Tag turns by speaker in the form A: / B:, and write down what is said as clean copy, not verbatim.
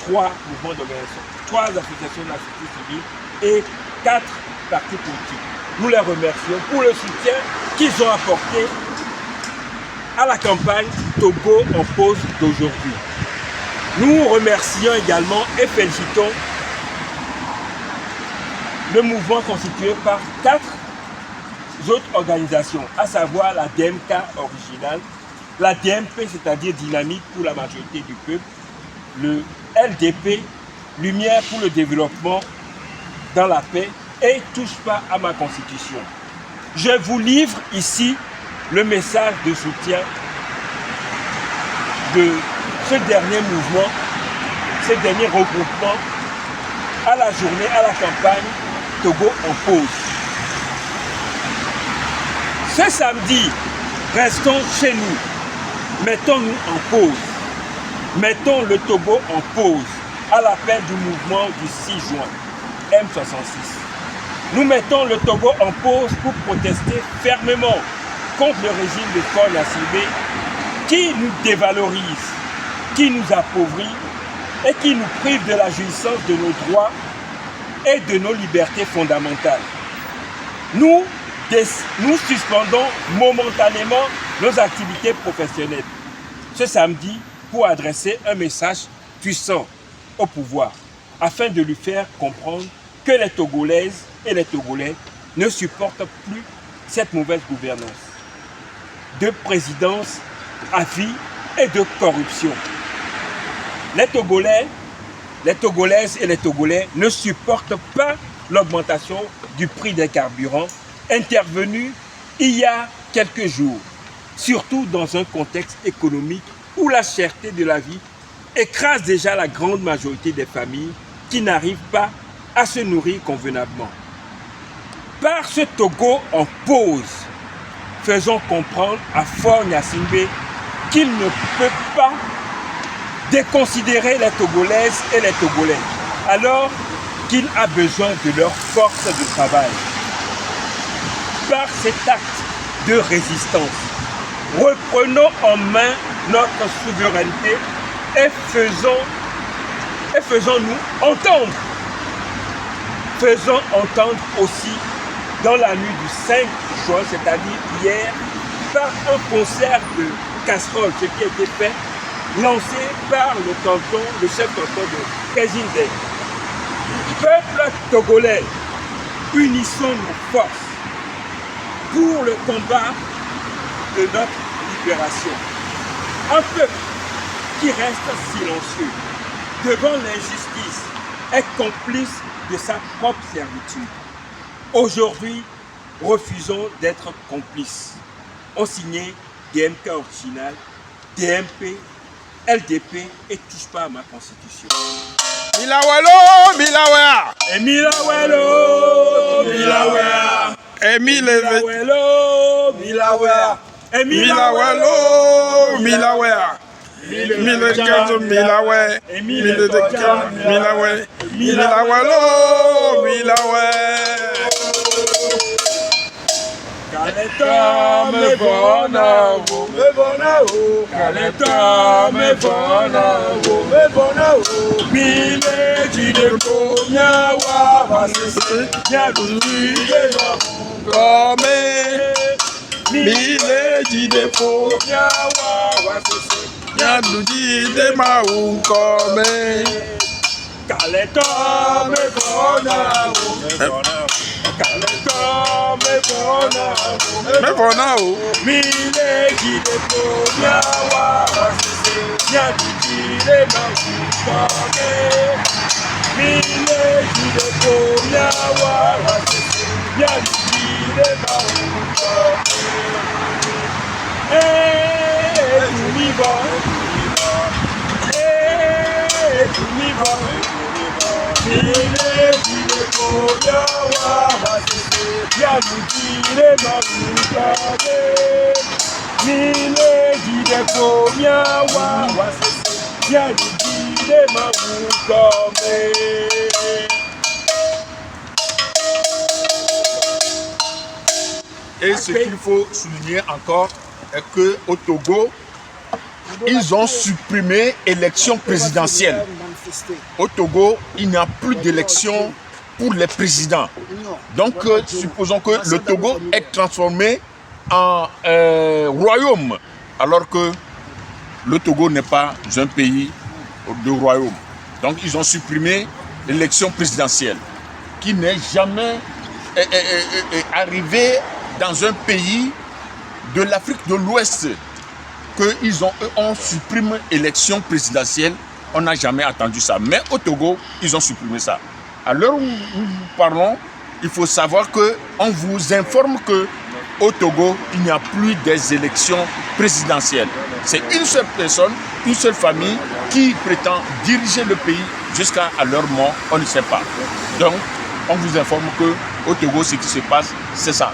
A: 3 mouvements d'organisation, 3 associations de la société civile et 4 partis politiques. Nous les remercions pour le soutien qu'ils ont apporté à la campagne Togo en pause d'aujourd'hui. Nous remercions également et félicitons le mouvement constitué par 4 autres organisations, à savoir la DMK originale, la DMP, c'est-à-dire Dynamique pour la majorité du peuple, le LDP, Lumière pour le développement dans la paix et Touche pas à ma constitution. Je vous livre ici le message de soutien de ce dernier mouvement, ce dernier regroupement à la journée, à la campagne Togo en pause. Ce samedi, restons chez nous, mettons-nous en pause, mettons le Togo en pause à l'appel du mouvement du 6 juin, M66. Nous mettons le Togo en pause pour protester fermement contre le régime de Faure Gnassingbé qui nous dévalorise, qui nous appauvrit et qui nous prive de la jouissance de nos droits et de nos libertés fondamentales. Nous suspendons momentanément nos activités professionnelles ce samedi pour adresser un message puissant au pouvoir afin de lui faire comprendre que les Togolaises et les Togolais ne supportent plus cette mauvaise gouvernance de présidence à vie et de corruption. Les Togolais, les Togolaises et les Togolais ne supportent pas l'augmentation du prix des carburants intervenue il y a quelques jours, surtout dans un contexte économique où la cherté de la vie écrase déjà la grande majorité des familles qui n'arrivent pas à se nourrir convenablement. Par ce Togo en pause, faisons comprendre à Faure Gnassingbé qu'il ne peut pas déconsidérer les Togolaises et les Togolais, alors qu'il a besoin de leur force de travail. Par cet acte de résistance, reprenons en main notre souveraineté et faisons-nous entendre. Faisons entendre aussi dans la nuit du 5 juin, c'est-à-dire hier, par un concert de casseroles, ce qui a été fait, lancé par le chef canton de Kézindé. Peuple togolais, unissons nos forces pour le combat de notre libération. Un peuple qui reste silencieux devant l'injustice est complice de sa propre servitude. Aujourd'hui, refusons d'être complices. On signait DMK original, DMP, LDP et touche pas à ma constitution.
B: Milawelo, Milawea.
A: Et Milawelo, Milawea.
B: Milawelo,
A: Milawea. Et
B: Milawelo, Milawea. Milawelo, Milawea. Milawelo, Milawea.
A: Kaleta me bona wo, kaleta me bona wo, mile jide ko nyawa wasese, nyaduide no
B: Come, mile jide po,
A: nyawa wasese,
B: nyadujide ma come.
A: kaleta me bona wo, kaleta me bona wo, mile jide ko nyawa wasese, nyaduide no mile jide ko nyawa wasese, nyaduide no
C: Et ce qu'il faut souligner encore est qu'au Togo, ils ont supprimé l'élection présidentielle. au Togo, il n'y a plus d'élection pour les présidents. Donc, supposons que le Togo est transformé en royaume, alors que le Togo n'est pas un pays de royaume. Donc, ils ont supprimé l'élection présidentielle, qui n'est jamais arrivée dans un pays de l'Afrique de l'Ouest, on supprime l'élection présidentielle. On n'a jamais attendu ça. Mais au Togo, ils ont supprimé ça. À l'heure où nous parlons, il faut savoir qu'on vous informe qu'au Togo, il n'y a plus des élections présidentielles. C'est une seule personne, une seule famille qui prétend diriger le pays jusqu'à leur mort, on ne sait pas. Donc, on vous informe qu'au Togo, ce qui se passe, c'est ça.